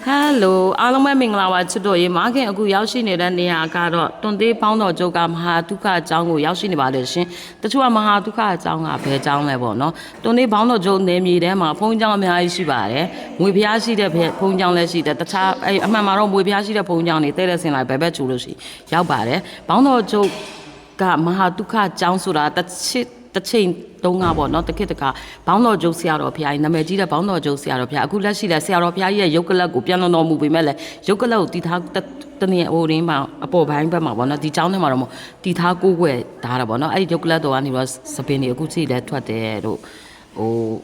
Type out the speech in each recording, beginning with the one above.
Hello အားလုံးပဲမင်္ဂလာပါချစ်တို့ရေမားခင်အခုရောက်ရှိနေတဲ့နေရာကတော့တွန်သေးပေါင်းတော်ကျုပ်ကမဟာဒုက္ခအကြောင်းကိုရောက်ရှိနေပါလေရှင်တချို့ကမဟာဒုက္ခအကြောင်းကဘယ်အကြောင်းလဲပေါ့နော်တွန်သေးပေါင်းတော်ကျုပ်နေမြေထဲမှာဘုန်းကြီးကျောင်းအများကြီးရှိပါတယ်ငွေဖျားရှိတဲ့ဘုန်းကြီးကျောင်းလည်းရှိတယ်တခြားအမှန်မှာတော့ငွေဖျားရှိတဲ့ဘုန်းကြီးကျောင်းတွေတဲ့တဲ့ဆင်လိုက်ဘယ်ဘက်ချူလို့ရှိရောက်ပါတယ်ပေါင်းတော်ကျုပ်ကမဟာဒုက္ခအကြောင်းဆိုတာတချိန်တုံးကပေါ့နော်တခေတ်တကဘောင်းတော်ကျုပ်ဆရာတော်ဖျားကြီးနာမည်ကြီးတဲ့ဘောင်းတော်ကျုပ်ဆရာတော်ဖျားအခုလက်ရှိတဲ့ဆရာတော်ဖျားကြီးရဲ့ရုပ်ကလပ်ကိုပြန်လွန်တော်မူပေမဲ့လည်းရုပ်ကလပ်ကိုတည်ထားတနည်းဟိုရင်းမှာအပေါ်ပိုင်းဘက်မှာပေါ့နော်ဒီကျောင်းထဲမှာတော့တည်ထားကိုးကွယ်ထားတာပေါ့နော်အဲ့ဒီရုပ်ကလပ်တော်ကနေတော့စပင်းတွေအခုချိန်လည်းထွက်တယ်တို့ဟို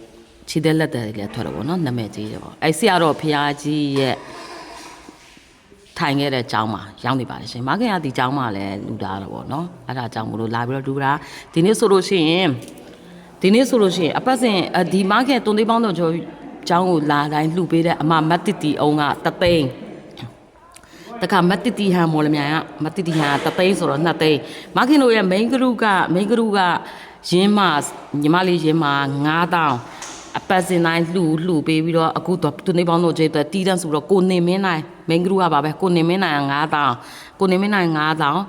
ခြေသက်လက်သက်တွေလည်းထွက်တယ်ပေါ့နော်နာမည်ကြီးတယ်ပေါ့အဲ့ဆရာတော်ဖျားကြီးရဲ့ထိုင်ခဲ့တဲ့ကျောင်းမှာရောက်နေပါတယ်ရှင်မခင်ကဒီကျောင်းမှာလည်းလူသားတော့ပေါ့နော်အဲ့ဒါကြောင့်မလို့လာပြီးတော့လူတာဒီနေ့ဆိုလို့ရှိရင်အပတ်စဉ်ဒီမခင်တွန်သေးပေါင်းတော်ကျောင်းကိုလာတိုင်းလှူပေးတဲ့အမမတ်တီတီအောင်ကတသိန်းတခါမတ်တီတီဟန်မော်လမြိုင်ကမတ်တီတီဟန်ကတသိန်းဆိုတော့2သိန်းမခင်တို့ရဲ့မိန်းကရုကရင်းမညီမလေးရင်းမ9000အပတ်စဉ်တိုင်းလှူပေးပြီးတော့အခုတော့တွန်သေးပေါင်းတော်ကျဲတော့တီးတန်းဆိုတော့ကိုနေမင်းနိုင်မိန်းကရုကပါပဲကိုနေမင်းနိုင်9000ကိုနေမင်းနိုင်9000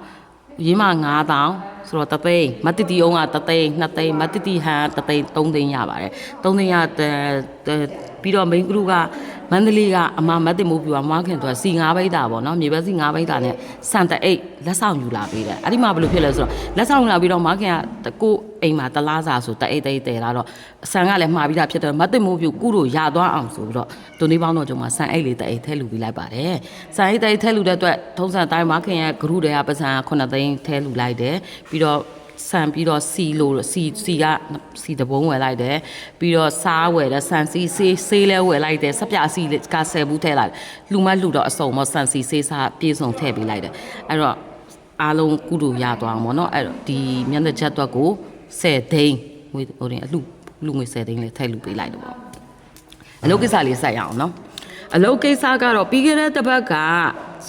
ရင်းမ9000ဆိုတော့တသိန်းမတတီအောင်ကတသိန်း2သိန်းမတတီဟန်တသိန်း3သိန်းရပါတယ်3သိန်းရပြီးတော့မိန်းကလူကမန္တလေးကအမမတ်တင်မိုးပြူကမခင်သူကစီ9ဘိတ်တာပေါ့နော်မြေပဲစီ9ဘိတ်တာနဲ့စံတအိတ်လက်ဆောင်ယူလာပေးတယ်အဲ့ဒီမှာဘယ်လိုဖြစ်လဲဆိုတော့လက်ဆောင်ယူလာပြီးတော့မခင်ကကိုအိမ်မှာတလားစာဆိုတအိတ်တလာတော့ဆန်ကလည်းမှာပြီးတာဖြစ်တယ်မတ်တင်မိုးပြူကုတို့ရသွားအောင်ဆိုပြီးတော့တွန်လေးပေါင်းတော့ကျုံမှာဆန်အိတ်လေးတအိတ်ထဲလူပြီးလိုက်ပါတယ်ဆန်အိတ်တအိတ်ထဲလူတဲ့အတွက်ထုံးစံတိုင်းမခင်ရဲ့ဂရုတွေကပစံ9သိန်းထဲလူလိုက်တယ်ပြီးတော့ဆန်ပြီးတော့စီတပုံးဝယ်လိုက်တယ်ပြီးတော့စားဝယ်တယ်ဆန်စီလဲဝယ်လိုက်တယ်စပြစီက10ဘူးထည့်လိုက်လူမလူတော့အစုံမဆန်စီစားပြေဆုံးထည့်ပေးလိုက်တယ်အဲ့တော့အားလုံးကုတူရသွားအောင်ပေါ့နော်အဲ့တော့ဒီမျက်နှာချက်တော့ကို10သိန်းငွေဟိုတင်လူငွေ10သိန်းလေးထည့်လူပေးလိုက်တယ်ပေါ့အလုပ်ကိစ္စလေးဆက်ရအောင်နော်အလုပ်ကိစ္စကတော့ပြီးခဲ့တဲ့တစ်ပတ်က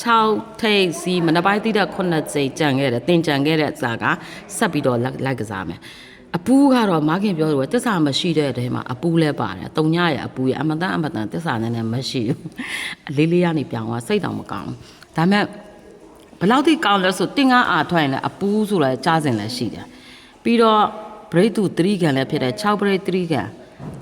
6ထိပ်စီမနက်ပိုင်းတိတဲ့9စိတ်ကြံခဲ့တယ်တင်ကြံခဲ့တဲ့စာကဆက်ပြီးတော့လိုက်ကစားမယ်အပူးကတော့မခင်ပြောလို့တစ္ဆာမရှိတဲ့အထဲမှာအပူးလဲပါတယ်တုံညရဲ့အပူးရဲ့အမတန်တစ္ဆာနဲ့မရှိဘူးအလေးလေးကနေပြောင်းသွားစိတ်တောင်မကောင်းဘူးဒါမဲ့ဘယ်လောက်ထိကောင်းလဲဆိုတင်ကားအားထွက်ရင်လည်းအပူးဆိုတော့ကြားစင်လည်းရှိတယ်ပြီးတော့ဘရိတ်သူ3ကန်လည်းဖြစ်တယ်6ဘရိတ်3ကန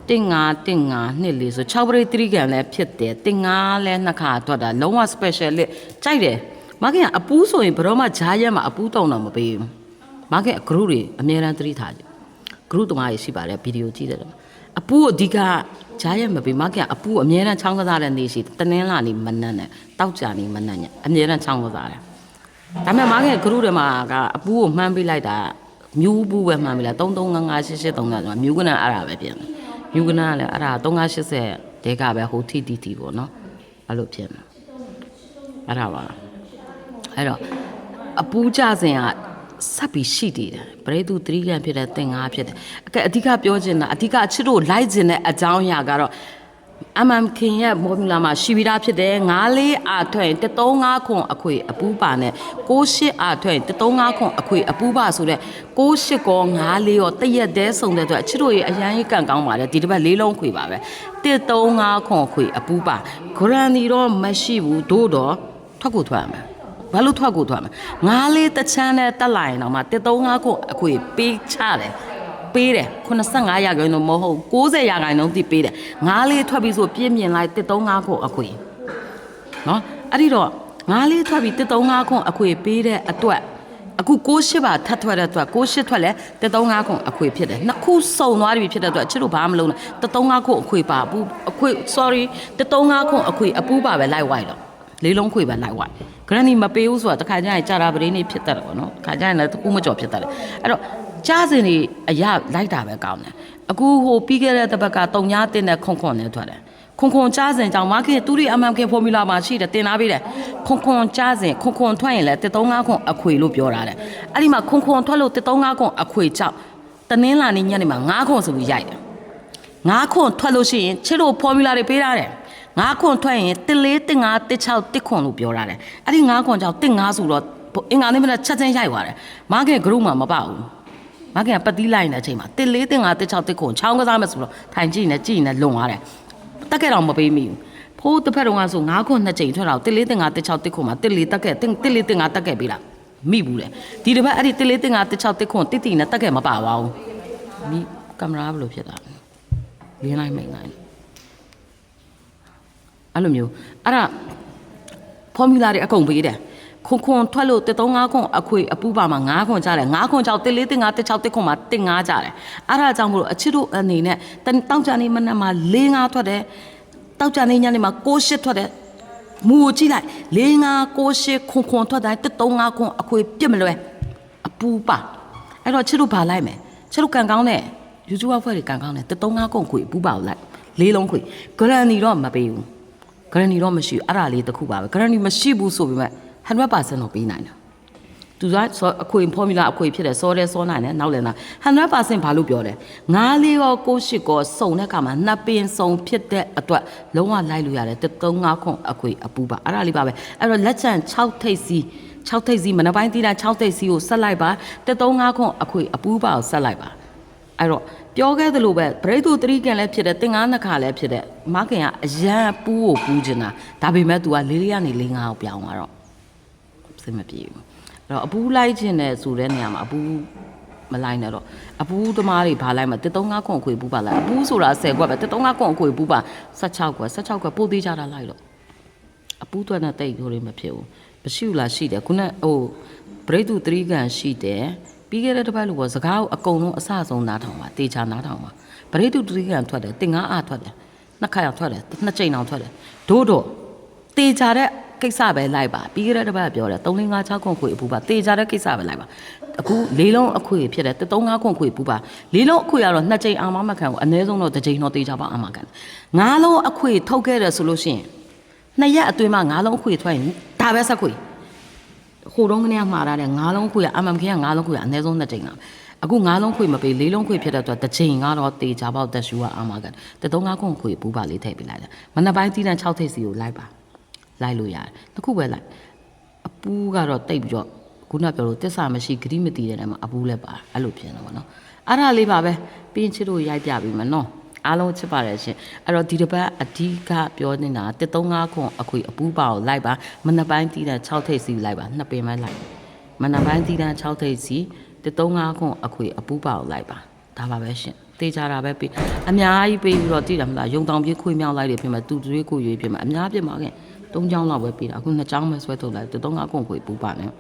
်တင်ငါနှစ်လေးဆို6ပရိ3ကန်လည်းဖြစ်တယ်တင်ငါလည်း2ခါထွက်တာလုံးဝ special လေးကြိုက်တယ်မခင်ကအပူးဆိုရင်ဘယ်တော့မှဂျားရက်မှာအပူးတောင်းတော့မပေးဘူးမခင်အဂရုတွေအများတန်း3ထားကြဂရုသမားကြီးရှိပါတယ်ဗီဒီယိုကြည့်တယ်အပူးအဓိကဂျားရက်မပေးမခင်ကအပူးအများတန်းချောင်းကစားတဲ့နေရှိတနင်္လာနေ့မနက်နဲ့တောက်ကြနေမနက်ညအများတန်းချောင်းကစားတယ်ဒါပေမဲ့မခင်ဂရုတွေမှာကအပူးကိုမှန်းပေးလိုက်တာမြူးဘူးပဲမှန်းပေးလိုက်33558833ဆိုတာမြူးကနအဲ့ဒါပဲပြင်တယ်ယူကနာလည်းအဲ့ဒါ3580တဲကပဲဟိုတီပေါ့နော်အဲ့လိုဖြစ်နေအဲ့ဒါပါအဲ့တော့အပူးကြစဉ်ကဆက်ပြီးရှိတည်တယ်ပရိသူ3ကန်ဖြစ်တဲ့သင်္ကားဖြစ်တယ်အဓိကပြောချင်တာအဓိကအချစ်တို့လိုက်ခြင်းတဲ့အကြောင်းအရာကတော့အမမ်ခင်ရဲ့မော်မြူလာမှာရှိပြီးသားဖြစ်တယ်94အာထွက်ရင်135ခွန်အခွေအပူးပါနဲ့68အာထွက်ရင်135ခွန်အခွေအပူးပါဆိုတဲ့68ကော94ရောတရက်တည်းစုံတဲ့အတွက်အချစ်တို့ရဲ့အရန်ကြီးကန်ကောင်းပါတယ်ဒီတစ်ပတ်၄လုံးခွေပါပဲ135ခွန်အခွေအပူးပါဂရန်ဒီတော့မရှိဘူးတို့တော့ထွက်ကိုထွက်ရမယ်ဘာလို့ထွက်ကိုထွက်မှာ94တချမ်းနဲ့တက်လာရင်တော့မှ135ခွန်အခွေပေးချတယ်ပေးတယ်85ရာခိုင်နှုန်းမဟုတ်90ရာခိုင်နှုန်းတိပေးတယ်94ထွက်ပြီးဆိုပြင်းမြင်လိုက်135ခွန်အခွေနော်အဲ့ဒီတော့94ထွက်ပြီး135ခွန်အခွေပေးတဲ့အတွက်အခု68ပါထပ်ထွက်တဲ့အတွက်68ထွက်လဲ135ခွန်အခွေဖြစ်တယ်နှစ်ခုစုံသွားပြီဖြစ်တဲ့အတွက်ချစ်တို့ဘာမှမလုပ်နဲ့135ခွန်အခွေပါဘူးအခွေ sorry 135ခွန်အခွေအပူးပါပဲလိုက်ဝိုက်တော့လေးလုံးခွေပဲလိုက်ဝိုက်ဂရန်နီမပေးဘူးဆိုတာတခါကျရင်ကြာတာပရင်းနေဖြစ်တတ်တယ်ပေါ့နော်တခါကျရင်လည်းတကူမကြော်ဖြစ်တတ်တယ်အဲ့တော့ကြားစင်တွေအရာလိုက်တာပဲကောင်းတယ်အခုဟိုပြီးခဲ့တဲ့တစ်ပတ်ကတုံညာတင်တဲ့ခွန်နဲ့ထွက်တယ်ခွန်ကြားစင်ကြောင့်မခင်သူတွေအမှန်ခင်ဖော်မူလာမှာရှိတယ်တင်လာပေးတယ်ခွန်ကြားစင်ခွန်ထွက်ရင်လည်း135ခွန်အခွေလို့ပြောတာတဲ့အဲ့ဒီမှာခွန်ထွက်လို့135ခွန်အခွေကြောင့်တနင်္လာနေ့ညနေမှာ9ခွန်ဆိုပြီးရိုက်တယ်9ခွန်ထွက်လို့ရှိရင်ချစ်လို့ဖော်မူလာတွေပေးရတယ်9ခွန်ထွက်ရင်14 15 16 1ခွန်လို့ပြောတာတယ်အဲ့ဒီ9ခွန်ကြောင့်15ဆိုတော့အင်္ဂါနေ့မနက်ချက်ချင်းရိုက်သွားတယ်မခင်ဂရုမှမပဘူးမခင်ကပတ်တီးလိုက်တဲ့အချိန်မှာ14 15 16 1ခွန်ချောင်းကစားမယ်ဆိုတော့ထိုင်ကြည့်နေလွန်သွားတယ်တက်ခဲ့တော့မပေးမိဘူး ဖိုးတစ်ဖက်တော့ငါဆို9ခွနှစ်ချိန်ထွက်တော့1 4 5 1 6 1ခွမှာ1 4တက်ခဲ့1 4 5တက်ခဲ့ပြီလားမိဘူးလေဒီတစ်ပတ်အဲ့ဒီ1 4 5 1 6 1ခွတိတိနဲ့တက်ခဲ့မပါပါဘူးမိကင်မရာဘယ်လိုဖြစ်တာလင်းလိုက်မိန်လိုက်အဲ့လိုမျိုးအဲ့ဒါဖော်မြူလာတွေအကုန်ပေးတယ်ခွန်ထွက်လို့135ခွန်အခွေအပူပါမှာ9ခွန်ကြတယ်9ခွန်ကြောင့်1 4 5 1 6 1ခွန်မှာ1 5ကြတယ်အဲ့ဒါကြောင့်မလို့အချစ်တို့အနေနဲ့တောက်ကြနေမနဲ့မှာ4 5ထွက်တယ်တောက်ကြနေညနေမှာ6 8ထွက်တယ်မူကိုကြည့်လိုက်4 5 6 8ခွန်ထွက်တိုင်း135ခွန်အခွေပြစ်မလွဲအပူပါအဲ့တော့ချစ်တို့ဘာလိုက်မယ်ချစ်တို့ကန်ကောင်းတဲ့ယူကျူအဖွဲ့တွေကန်ကောင်းတဲ့135ခွန်ခွေအပူပါကိုလိုက်4လုံးခွေဂရန်နီတော့မပေးဘူးဂရန်နီတော့မရှိဘူးအဲ့ဒါလေးတစ်ခုပါပဲဂရန်နီမရှိဘူးဆိုပေမဲ့100% တော့ပေးနိုင်တယ်သူကအခွေဖော်မြူလာအခွေဖြစ်တယ်စောတယ်စောနိုင်တယ်နောက်လည်းနာ100% ဘာလို့ပြောတယ်9 4ရော9 8ကောစုံတဲ့အခါမှာနှစ်ပင်စုံဖြစ်တဲ့အတွက်လုံးဝလိုက်လို့ရတယ်135ခွန်အခွေအပူပါအဲ့ဒါလေးပါပဲအဲ့တော့လက်ချံ6ထိပ်စီ6ထိပ်စီမနက်ပိုင်းတီးတာ6ထိပ်စီကိုဆက်လိုက်ပါ135ခွန်အခွေအပူပါကိုဆက်လိုက်ပါအဲ့တော့ပြောခဲ့သလိုပဲဘရိတ်သူ3ကန်လည်းဖြစ်တယ်တင်9နှစ်ခါလည်းဖြစ်တယ်မခင်ကအရန်ပူးကိုပူးချင်တာဒါပေမဲ့ तू က4 4ကနေ4 5ကိုပြောင်းသွားတော့စိတ်မပြေဘူးအဲ့တော့အပူးလိုက်ခြင်းနဲ့ဆိုတဲ့နေရာမှာအပူးမလိုက်နဲ့တော့အပူးသမားတွေဘာလိုက်မှာ135ခွန်အခွေပူးပါလိုက်အပူးဆိုတာ10ခွက်ပဲ135ခွန်အခွေပူးပါ16ခွက်ပို့သေးကြတာလိုက်တော့အပူးတွေနဲ့တိတ်ကိုတွေမဖြစ်ဘူးမရှိဘူးလားရှိတယ်ခုနဟိုဘရိတ်သူ3ကန်ရှိတယ်ပြီးခဲ့တဲ့တစ်ပတ်လို့ပေါ့စကားကိုအကုန်လုံးအဆအဆုံးနားထောင်ပါတေချာနားထောင်ပါပရိတု3ကန်ထွက်တယ်တင်9အားထွက်တယ်နှစ်ခါရောက်ထွက်တယ်နှစ်ချိန်အောင်ထွက်တယ်ဒို့တော့တေချာတဲ့ကိစ္စပဲလိုက်ပါပြီးခဲ့တဲ့တစ်ပတ်ပြောတယ်3 4 5 6ခွန်ခွေအပူပါတေချာတဲ့ကိစ္စပဲလိုက်ပါအခု၄လုံးအခွေဖြစ်တယ်135ခွန်ခွေပူပါ၄လုံးအခွေကတော့နှစ်ချိန်အောင်မခံဘူးအနည်းဆုံးတော့တစ်ချိန်တော့တေချာပါအမှခံ9လုံးအခွေထုတ်ခဲ့တယ်ဆိုလို့ရှိရင်2ရက်အတွင်းမှာ9လုံးအခွေထွက်ရင်ဒါပဲဆက်ခွေဟိုတုန်းကနေ့မှားတာတဲ့9လုံးခွေကအမှန်ခင်က9လုံးခွေကအနည်းဆုံး2ချိန်လားအခု9လုံးခွေမပေး4လုံးခွေဖြစ်တဲ့အတွက်တစ်ချိန်ကတော့တေချာပေါက်တက်ရှူကအမှကန်135ခွန်ခွေပူပါလေးထည့်ပေးလိုက်တယ်မနက်ပိုင်းတီးတန်း6ထိပ်စီကိုလိုက်ပါလိုက်လို့ရတယ်တခုပဲလိုက်အပူးကတော့တိတ်ပြီးတော့ခုနပြောလို့တစ္ဆာမရှိဂရိမတီတဲ့နေရာမှာအပူးလည်းပါအဲ့လိုဖြစ်နေပါတော့အဲ့ဒါလေးပါပဲပြင်းချစ်တို့ရိုက်ပြပြီးမနော်အားလုံးချစ်ပါတယ်ရှင်အဲ့တော့ဒီတစ်ပတ်အဓိကပြောနေတာ135ခွန်အခွေအပူးပါကိုလိုက်ပါမနက်ပိုင်းတီးတန်း6ထိပ်စီလိုက်ပါနှစ်ပင်ပဲလိုက်မနက်ပိုင်းတီးတန်း6ထိပ်စီ135ခွန်အခွေအပူးပါကိုလိုက်ပါဒါပါပဲရှင်တေးကြတာပဲပြီးအများကြီးပေးပြီးတော့တည်တယ်မလားရုံတောင်ပြေးခွေမြောက်လိုက်တယ်ပြင်မှာတူတွေးကိုရွေးပြင်မှာအများပြမှာခင်3ချောင်းလောက်ပဲပေးတာအခု2ချောင်းပဲဆွဲထုတ်လိုက်135ခွန်ခွေပူပါနဲ့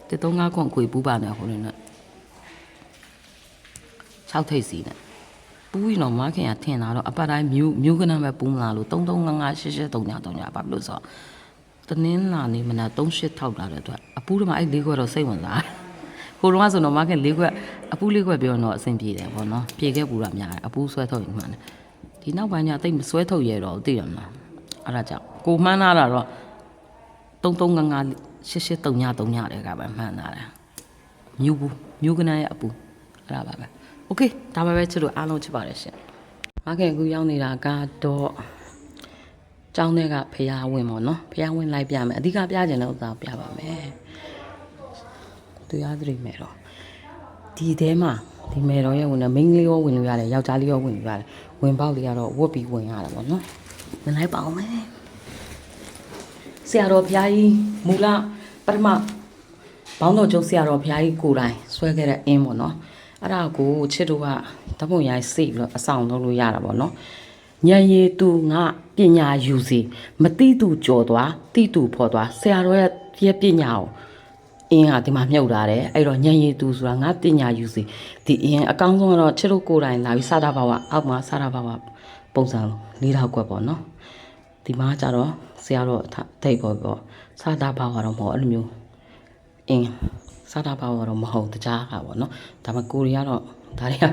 135ခွန်ခွေပူပါနဲ့ဟိုလည်း6ထိပ်စီနဲ့ပူးရင်တော့မခင်ကထင်တာတော့အပတ်တိုင်းမြို့ကနန်းပဲပူးမလားလို့3355883939ပါဘလို့ဆိုတနင်းလာနေမနာ38ထောက်လာတဲ့အတွက်အပူးတမအဲ့၄ခွက်တော့စိတ်ဝင်စားဟိုတော့ဆိုတော့မခင်၄ခွက်အပူး၄ခွက်ပြောတော့အဆင်ပြေတယ်ပေါ့နော်ပြေခဲ့ပူတာများတယ်အပူးဆွဲထုတ်ရင်မှန်တယ်ဒီနောက်ပိုင်းကျတိတ်မဆွဲထုတ်ရတော့သိရမလားအဲ့ဒါကြောင့်ကိုမှန်းလာတာတော့3355883939တဲ့ကပဲမှန်းလာတယ်မြို့ကနန်းရဲ့အပူအဲ့ဒါပါပဲโอเคဒါပဲပဲချစ်လို့အားလုံးချစ်ပါတယ်ရှင်မခင်အခုရောက်နေတာကတော့ကျောင်းထဲကဖျားဝင်ပေါ့နော်ဖျားဝင်လိုက်ပြမယ်အဓိကပြချင်တဲ့ဥစ္စာပြပါမယ်သူရသတိမဲ့တော့ဒီထဲမှာဒီမယ်တော်ရဲ့ဝင်တယ်မိန်းကလေးရောဝင်လို့ရတယ်ယောက်ျားလေးရောဝင်လို့ရတယ်ဝင်ပေါက်လေးကတော့ဝတ်ပြီးဝင်ရတာပေါ့နော်ဝင်လိုက်ပါအောင်မယ်ဆရာတော်ဘုရားကြီးမူလပထမဘောင်းတော်ကျုပ်ဆရာတော်ဘုရားကြီးကိုယ်တိုင်ဆွဲခဲ့တဲ့အင်းပေါ့နော်အဲ့ဒါကိုချစ်တို့ကဓာတ်ပုံရိုက်စိတ်ပြီးတော့အဆောင်လုပ်လို့ရတာပေါ့နော်ဉာဏ်ရည်သူငါပညာယူစီမတိသူကြော်သွားတိသူဖော်သွားဆရာတော်ရဲ့ပညာကိုအင်းဟာဒီမှာမြုပ်ထားတယ်အဲ့တော့ဉာဏ်ရည်သူဆိုတာငါပညာယူစီဒီအင်းအကောင်းဆုံးကတော့ချစ်တို့ကိုယ်တိုင်လာပြီးစာတာဘာဝအောက်မှာစာတာဘာဝပုံစံ၄ထောက်ကွက်ပေါ့နော်ဒီမှာကျတော့ဆရာတော်ဒိတ်ပေါ့စာတာဘာဝတော့မဟုတ်အဲ့လိုမျိုးအင်းစာတာဘာဝတော့မဟုတ်တခြားကပေါ့နော်ဒါပေမဲ့ကိုရီးယားတော့ဒါတွေက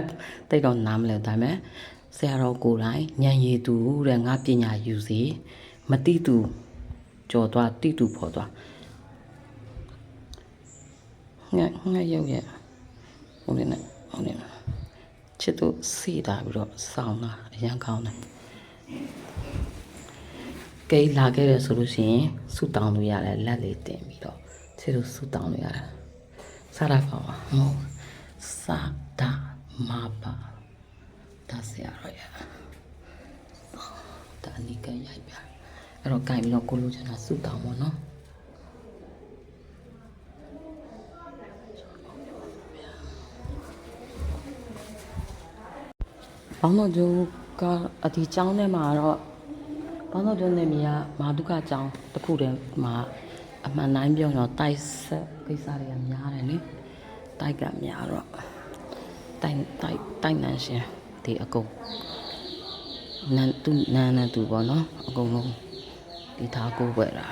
တိတ်တော့နားမလဲဒါပေမဲ့ဆရာတော်ကိုယ်တိုင်ဉာဏ်ရည်သူတဲ့ငါပညာယူစီမတိသူကြော်သွားတိသူဖော်သွားငါရောက်ရဲ့ဟိုလည်းချစ်သူစီတာပြီးတော့ဆောင်းတာအရန်ကောင်းတယ်ကဲလာခဲ့ရဆိုလို့ရှိရင်ဆူတောင်းလို့ရတယ်လက်လေးတင်ပြီးတော့ချစ်သူဆူတောင်းလို့ရတယ်စားတာပါဟုတ်စားတာမပါဒါဆရာတော်ရ ကန်ရိုက်ပြအဲ့တော့ကင်ပြီးတော့ကိုလိုချင်တာစုတောင်းပေါ့နော်ဘောင်းတော်ကျိုးကအဒီကျောင်းထဲမှာတော့ဘောင်းတော်ကျိုးနေမြေကမဟာဒုက္ခကျောင်းတစ်ခုတည်းမှာအမှန်တိုင်းပြောတော့တိုက်ဆက်ကိစ္စတွေကများတယ်လေတိုက်ကများတော့တိုက်နန်းရှင်ဒီအကုန်နန်းသူပေါ့နော်အကုန်လုံးဒီထားကိုပဲတာ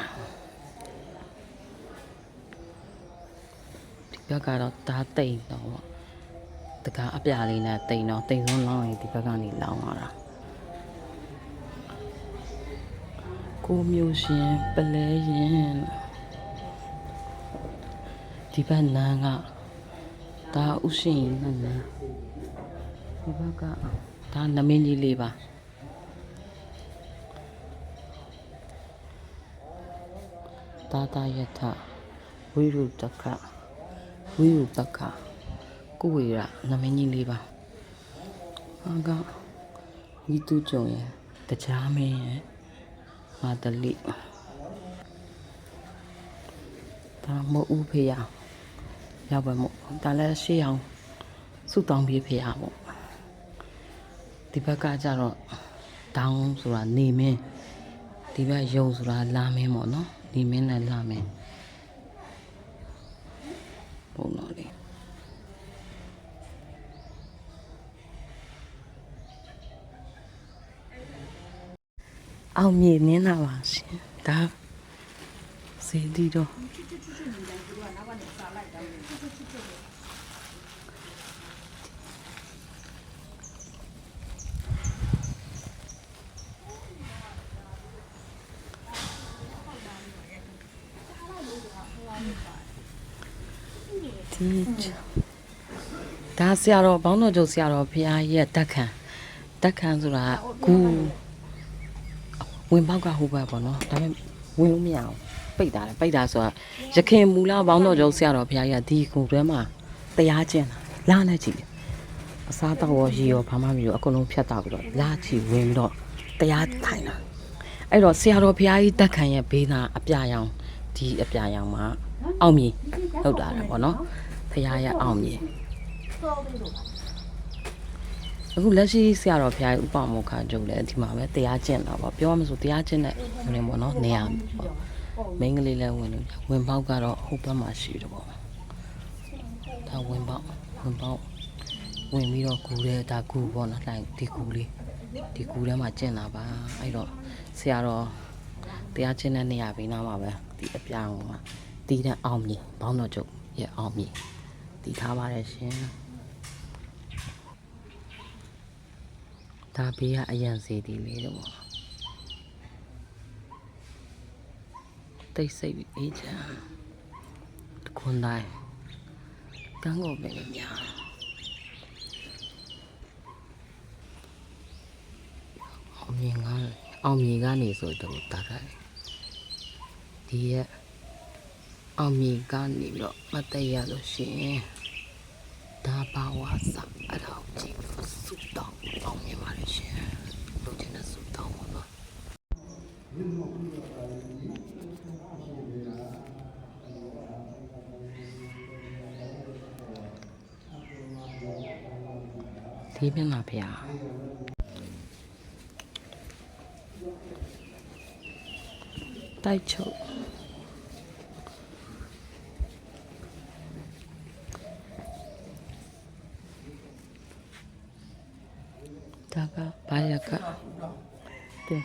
ဒီဘက်ကတော့တားတိတ်တော့တကားအပြလေးနဲ့တိတ်တော့တိတ်ဆုံးလောင်းရင်ဒီဘက်ကနေလောင်းလာတာကိုမျိုးရှင်ပလဲရင်ဒီဘက်နန်းကဒါဥရှင်နန်းဒီဘက်ကဒါနမင်းကြီးလေးပါတာယထဝိရုတခဝိရုပခကိုဝေရနမင်းကြီးလေးပါဟာကဤသူကြုံရဲ့တရားမင်းရဲ့မာတလိဒါမို့ဦးဖေရရောက်ပဲမို့ဒါလည်းရှေ့အောင်စုတောင်းပြေးဖေရပေါ့ဒီဘက်ကကျတော့တောင်းဆိုတာနေမင်းဒီဘက်ယုံဆိုတာလာမင်းပေါ့နော်နေမင်းနဲ့လာမင်းပုံတော့လေအောင်မြေနင်းလာပါရှင်ဒါစေတီတော့ဒါဆရာတော်ဘောင်းတော်ကျုပ်ဆရာတော်ဘုရားရဲ့တက်ခံဆိုတာကူဝင်ပေါက်ကဟိုဘက်ပေါ့နော်ဒါပေမဲ့ဝင်လို့မရအောင်ပိတ်တာဆိုတာရခင်မူလဘောင်းတော်ကျုပ်ဆရာတော်ဘုရားရဲ့ဒီကူထဲမှာတရားကျင့်တာလာနဲ့ကြည့်အစားတော့ရေရောဘာမှမရောအကုန်လုံးဖြတ်တောက်ပြီးတော့လာချီဝင်ပြီးတော့တရားထိုင်တာအဲ့တော့ဆရာတော်ဘုရားကြီးတက်ခံရဲ့ဘေးနာအပြရောင်ဒီအပြရောင်မှာအောင်မြေလောက်တာပေါ့နော်ဘုရားရဲ့အောင်မြေအခုလက်ရှိဆရာတော်ဘုရားဥပမောခကျုပ်လည်းဒီမှာပဲတရားကျင့်တာပေါ့ပြောရမလို့တရားကျင့်တဲ့ဝင်ပေါ့နော်နေရာပေါ့မိန်းကလေးလည်းဝင်ပေါက်ကတော့ဟိုဘက်မှာရှိတယ်ပေါ့ဒါဝင်ပေါက်ဝင်ပြီးတော့ကူတယ်ဒါကူပေါ့နော်လိုက်ဒီကူလေးဒီကူထဲမှာကျင့်တာပါအဲ့တော့ဆရာတော်တရားကျင့်တဲ့နေရာဘေးနားမှာပဲဒီအပြောင်းမှာတီးတဲ့အောင်မြေဘောင်းတော်ကျုပ်ရဲ့အောင်မြေတီးထားပါတယ်ရှင်ဒါဘေးကအရန်စီတီလေးတော့တိတ်ဆိတ်ပြီးအေးချမ်းတခွန်တိုင်းကန်းကိုပဲများအောင်မြေကနေဆိုတော့တားတယ်ဒီရဲ့အောင်မြေကနေပြီးတော့မတည့်ရလို့ရှိရင်ဒါပါဝါစာအထောက်ကြည့်စုတောင်းအောင်မြင်ပါလေရှင်လိုချင်တဲ့စုတောင်းပါတော့ဒီပြန်လာဖေတိုက်ချုပ်ဒါကဘာရကတဲ့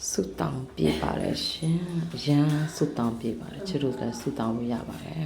စုတောင်းပြပါတယ်ရှင်ရန်စုတောင်းပြပါတယ်ချစ်တို့လည်းစုတောင်းလို့ရပါတယ်